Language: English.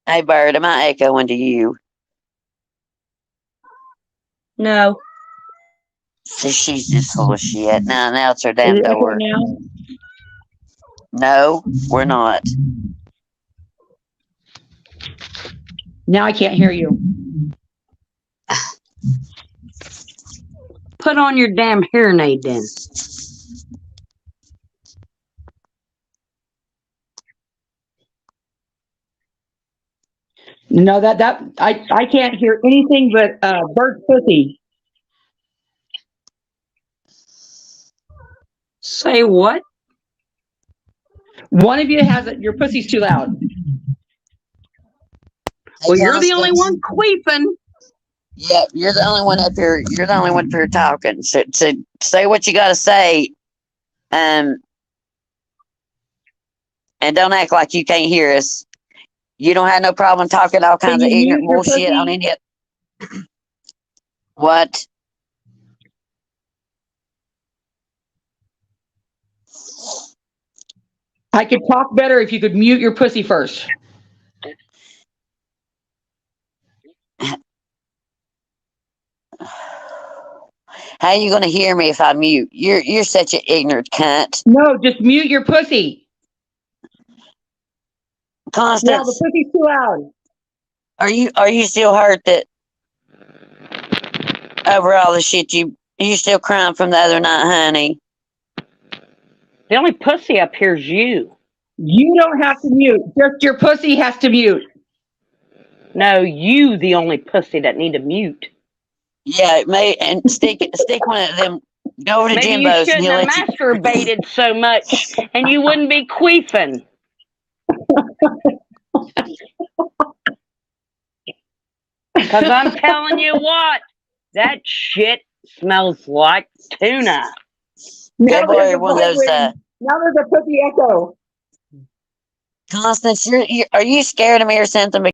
Hey, Bird, am I echoing to you? No. See, she's just full of shit. Now it's her Is damn it echoing door. now? No, we're not. Now I can't hear you. Put on your damn hearing aid then. No, I can't hear anything but Bert pussy. Say what? One of you has it. Your pussy's too loud. Well, you're the only one queefing. Yeah, you're the only one up here. You're the only one up here talking. So say what you got to say, and don't act like you can't hear us. You don't have no problem talking all kinds of ignorant bullshit on any. What? I could talk better if you could mute your pussy first. How you gonna hear me if I mute? You're such an ignorant cunt. No, just mute your pussy. Constance, yeah, the pussy's too loud. Are you still hurt that over all the shit you still crying from the other night, honey? The only pussy up here is you. You don't have to mute. Just your pussy has to mute. No, you the only pussy that need to mute. Yeah, and stick one of them. Go over to Maybe Jimbo's. You shouldn't have masturbated so much, and you wouldn't be queefing. Because I'm telling you what, that shit smells like tuna. Yeah, boy, one of those. Now there's a pussy echo. Constance, are you scared of me or something?